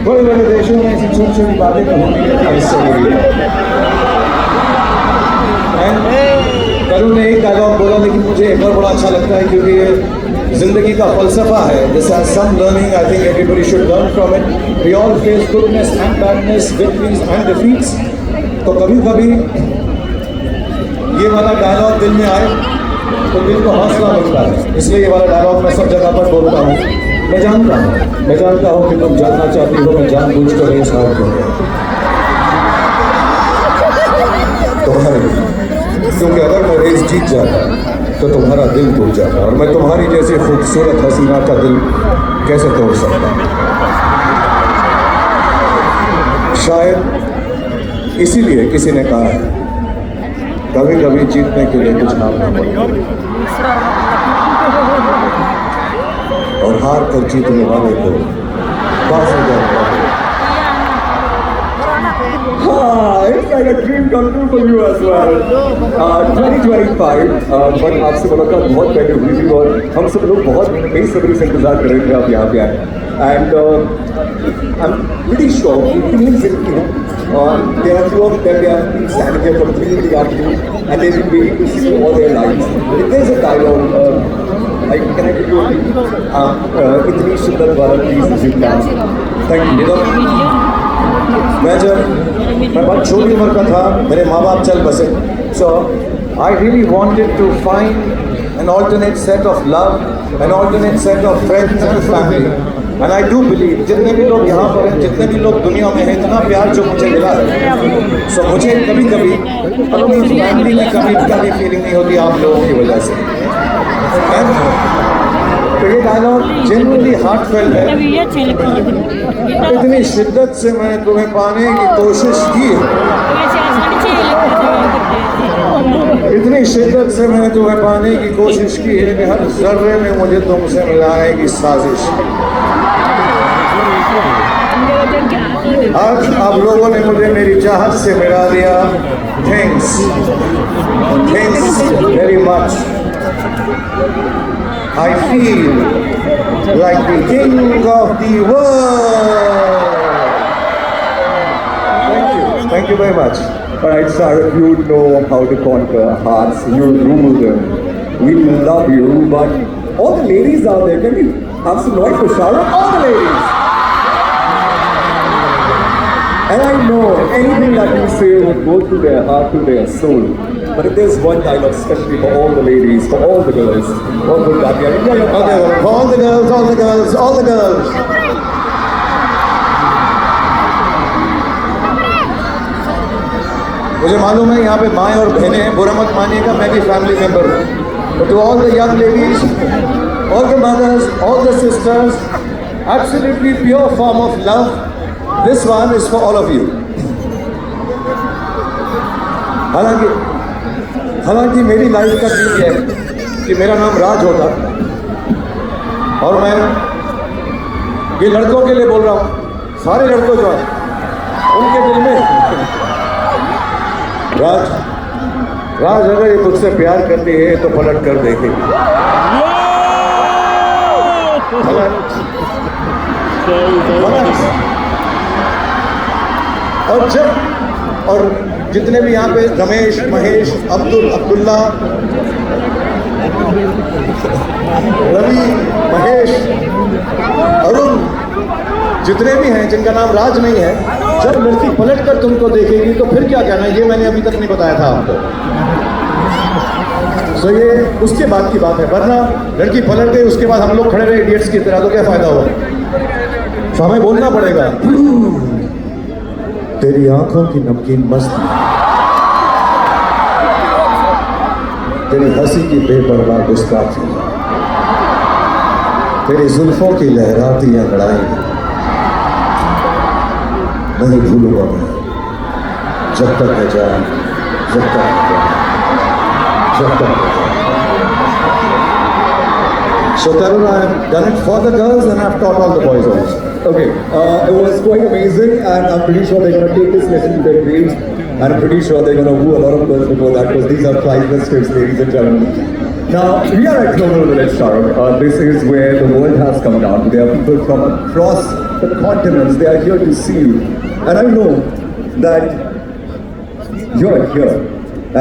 बड़े बड़े देशों में ऐसी छोटी छोटी बातें तो होती रहती हैं, इससे हो रही है। करुण ने एक डायलॉग बोला, लेकिन मुझे एक और बड़ा अच्छा लगता है, क्योंकि ये जिंदगी का फलसफा है। This has some learning, I think everybody should learn from it. We all face goodness and badness, victories and defeats. तो कभी कभी ये वाला डायलॉग दिल में आए तो दिल को हौसला मिलता है, इसलिए ये वाला डायलॉग मैं सब जगह पर बोलता हूँ। मैं जानता हूँ कि तुम जानना चाहती हो, मैं जानबूझकर ये साथ दूंगा तुम्हारे लिए, क्योंकि अगर मैं रेस जीत जाता तो तुम्हारा दिल टूट जाता, और मैं तुम्हारी जैसे खूबसूरत हसीना का दिल कैसे तोड़ सकता। शायद इसीलिए किसी ने कहा है, कभी कभी जीतने के लिए कुछ हारना पड़ता, और हार कर जीतने वाले को काफी ज्यादा। It's like a dream come true for you as well. 2025, but आपसे मुलाकात बहुत पहले हुई थी और हम सब लोग बहुत बेसब्री से इंतजार कर रहे थे आप यहाँ पे आए। And I am pretty sure कि टीम जितनी है, there are few of them, they have been standing here for 3 years and they've been waiting to see you all their lives. If there's a dialogue, like can I give you a इतनी सुंदर वाला please जितना। Thank you. मैं बहुत छोटी उम्र का था, मेरे माँ बाप चल बसे, so I really wanted to find an alternate set of love, an alternate set of friends and family. And I do believe जितने भी लोग यहाँ पर हैं, जितने भी लोग दुनिया में हैं, इतना प्यार जो मुझे मिला है, सो मुझे कभी कभी अपनी फैमिली में कभी कभी फीलिंग नहीं होती आप लोगों की वजह से। तो ये डायलॉग जेन्युइनली हार्टफेल्ट है। इतनी शिद्दत से मैंने तुम्हें पाने की कोशिश की है, इतनी शिद्दत से मैंने तुम्हें पाने की कोशिश की है कि हर जर्रे में मुझे तुमसे मिलाने की साजिश। आज आप लोगों ने मुझे मेरी चाहत से मिला दिया। Thanks very much. I feel like the king of the world. Thank you very much. Alright, Sarah, you know how to conquer hearts. You rule them. We love you, but all the ladies out there, can we have some noise for Sarah? All the ladies. And I know anything that you say would go to their heart, to their soul. But if there's one dialogue, especially for all the ladies, for all the girls, what would that be? Okay, for all the girls, all the girls, all the girls. मुझे मालूम है यहाँ पे माएँ और बहनें हैं, बुरा मत मानिएगा, मैं भी फैमिली मेंबर हूँ। But to all the young ladies, all the mothers, all the sisters, absolutely pure form of love. This one is for all of you. हालांकि मेरी लाइफ का ड्रीम ये है कि मेरा नाम राज होता, और मैं ये लड़कों के लिए बोल रहा हूँ, सारे लड़कों जो हैं उनके दिल में राज अगर ये तुझसे प्यार करती है तो पलट कर देखेगी। और जितने भी यहाँ पे रमेश, महेश, अब्दुल्ला, रवि, महेश, अरुण, जितने भी हैं जिनका नाम राज नहीं है, जब लड़की पलट कर तुमको देखेगी तो फिर क्या कहना, ये मैंने अभी तक नहीं बताया था आपको। तो ये उसके बाद की बात है, वरना लड़की पलट गई उसके बाद हम लोग खड़े रहे इडियट्स की तरह तो क्या फायदा हुआ। तो हमें बोलना पड़ेगा, तेरी आंखों की नमकीन मस्ती, तेरी हंसी की बेपरवाह गुस्ताखी, तेरी जुल्फों की लहराती अंगड़ाई नहीं भूलूंगा मैं, जब तक है जान, जब तक है जान, जब तक है जान। So Tarun, I have done it for the girls and I have taught all the boys also. Okay, it was quite amazing, and I'm pretty sure they're going to take this lesson to their graves, and I'm pretty sure they're going to woo a lot of girls before that, because these are priceless tips, ladies and gentlemen. Now, we are at Global Village, Shahrukh. This is where the world has come down. There are people from across the continents. They are here to see you. And I know that you're here.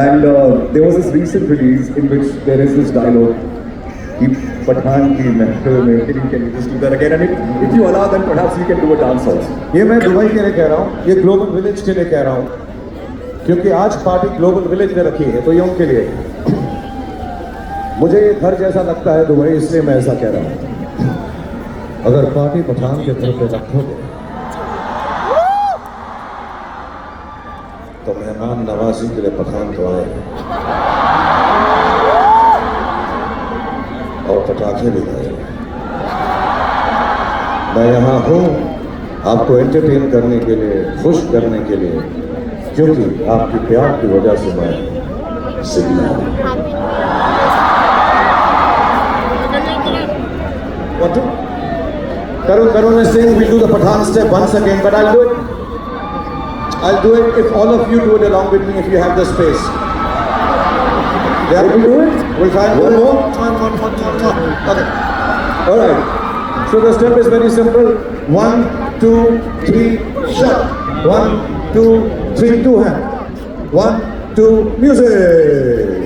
And there was this recent release in which there is this dialogue. Ki Pathaan ki mehfil mein, can you just do that again? And if you allow, then perhaps we can do a dance also. ये मैं Dubai के लिए कह रहा हूँ, ये global village के लिए कह रहा हूँ, क्योंकि आज पार्टी ग्लोबल विलेज में रखी है, तो ये उनके लिए। मुझे ये घर जैसा लगता है दुबई, इसलिए मैं ऐसा कह रहा हूँ। अगर पार्टी पठान के घर पे रखोगे तो मेहमान नवाजी के लिए पठान तो आए और पटाखे भी आए। मैं यहाँ हूँ आपको एंटरटेन करने के लिए, खुश करने के लिए, क्योंकि आपकी प्यार की वजह से मैं जिंदा हूँ। What to? Karun is saying we'll do the Pathan step once again, but I'll do it. I'll do it if all of you do it along with me, if you have the space. Yeah, Can we do it? we'll try and do One it. more? Okay. All right. So the step is very simple. 1, 2, 3, shut. 1, 2, 3, two hand. 1, 2, music.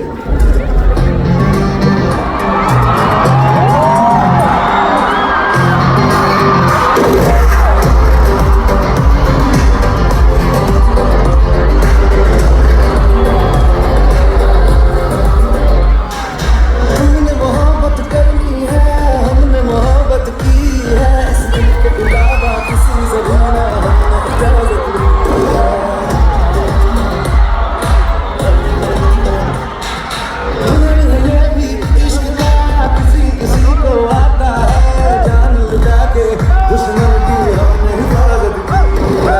हमने मोहब्बत करनी है, हमने मोहब्बत की है, इस दिल के अलावा किसी से भी ना हमने इजाजत ली है। हुनर है भी इश्क का, किसी किसी को आता है, जान लगा के दुश्मन की हमने हिफाजत की है।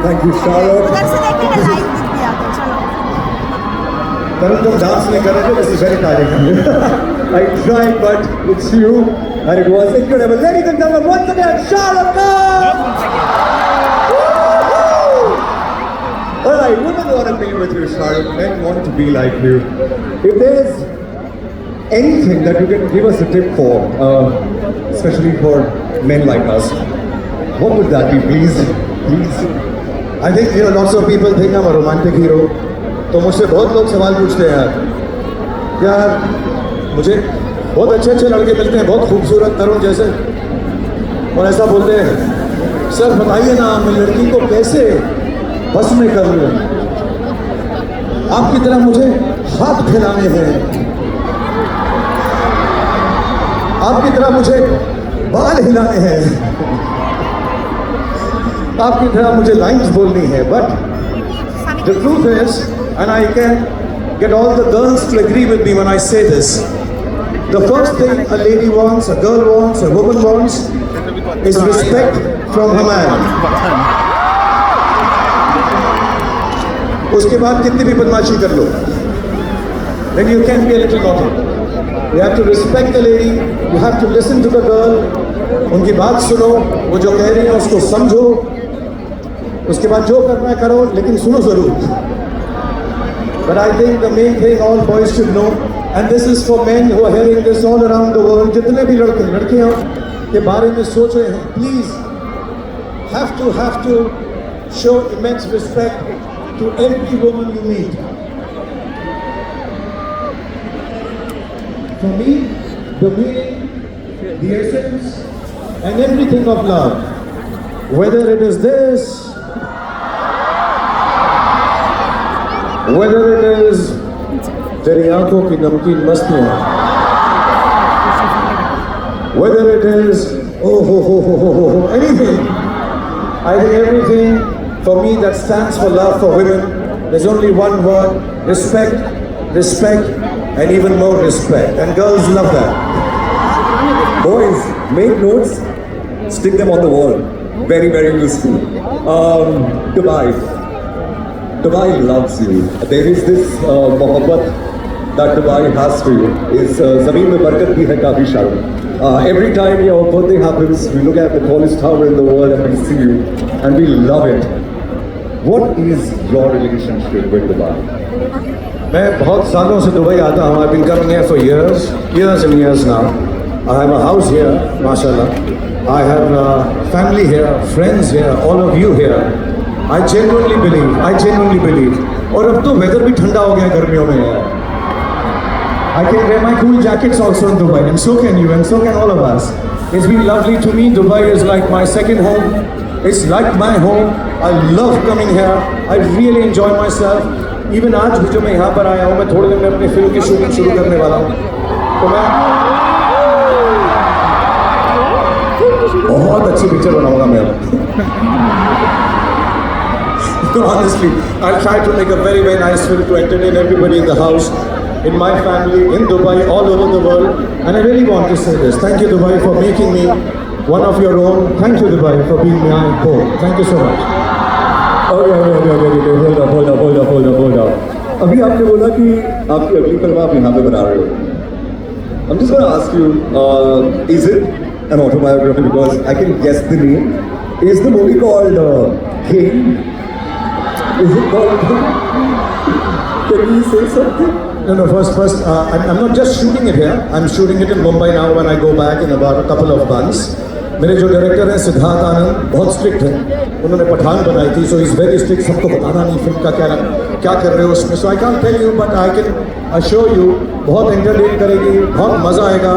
Thank you, Shahrukh. उधर से देखने लाइव दिख गया तो चलो। Karun, तुम डांस नहीं कर रहे थे, this is very tiring. I tried, but it's you, and it was incredible. Ladies and gentlemen, once again, Shahrukh Khan! Woo-hoo! All right, women want to be with you, Shahrukh. Men want to be like you. If there's anything that you can give us a tip for, especially for men like us, what would that be, please? Please. I think lots of people think I'm a romantic hero. तो मुझसे बहुत लोग सवाल पूछते हैं यार मुझे बहुत अच्छे अच्छे लड़के मिलते हैं, बहुत खूबसूरत तरुण जैसे, और ऐसा बोलते हैं सर बताइए ना मैं लड़की को कैसे बस में कर लूँ, आपकी तरह मुझे हाथ फैलाने हैं, आपकी तरह मुझे बाल हिलाने हैं, आपकी तरह मुझे लाइंस बोलनी है, but the truth is, and I can get all the girls to agree with me when I say this, the first thing a lady wants, a girl wants, a woman wants is respect from her man. उसके बाद कितनी भी बदमाशी कर लो, then you can be a little naughty. You have to respect the lady, you have to listen to the girl, उनकी बात सुनो, वो जो कह रही है उसको समझो, उसके बाद जो करना है करो, लेकिन सुनो जरूर. But I think the main thing all boys should know, and this is for men who are hearing this all around the world, जितने भी लड़के लड़कियां के बारे में सोच रहे हैं, please have to show immense respect to every woman you meet. For me, the meaning, the essence, and everything of love, whether it is this, whether it is तेरी आंखों की नमकीन मस्तियां, whether it is anything. I think everything for me that stands for love for women, there's only one word: respect, respect, and even more respect. And girls love that. Boys, make notes, stick them on the wall. Very, very useful. Dubai. Dubai loves you. There is this mohabbat that Dubai has for you. It's Zameen mein barakat bhi hai kafi shara. Every time your birthday happens, we look at the tallest tower in the world and we see you, and we love it. What is your relationship with Dubai? मैं बहुत सालों से Dubai आता हूँ. I've been coming here for years and years now. I have a house here, mashallah. I have family here, friends here, all of you here. I genuinely believe. और अब तो weather भी ठंडा हो गया गर्मियों में यार. I can wear my cool jackets also in Dubai, and so can you, and so can all of us. It's been lovely to me. Dubai is like my second home. It's like my home. I love coming here. I really enjoy myself. Even आज भी जो मैं यहाँ पर आया हूँ, मैं थोड़े दिन में अपनी फिल्म की शूटिंग शुरू करने वाला हूँ. तो मैं बहुत अच्छी पिक्चर बनाऊंगा मैं अब. Honestly, I'll try to make a very, very nice film to entertain everybody in the house, in my family, in Dubai, all over the world. And I really want to say this. Thank you, Dubai, for making me one of your own. Thank you, Dubai, for being my home. Thank you so much. Okay, hold up. अभी आपने बोला कि आपकी अगली film आप यहाँ पे बना रहे हो. I'm just going to ask you, is it an autobiography? Because I can guess the name. Is the movie called King? Is it called King? Can you say something? No, first, I'm not just shooting it here. I'm shooting it in Mumbai now when I go back in about a couple of months. मेरे जो director हैं सिद्धार्थ आनंद बहुत strict हैं. उन्होंने पठान बनाई थी, so he's very strict. सबको बताना नहीं फिल्म का क्या कर रहे हो उसमें. So I can't tell you, but I can assure you बहुत एंटरटेन करेगी, बहुत मज़ा आएगा.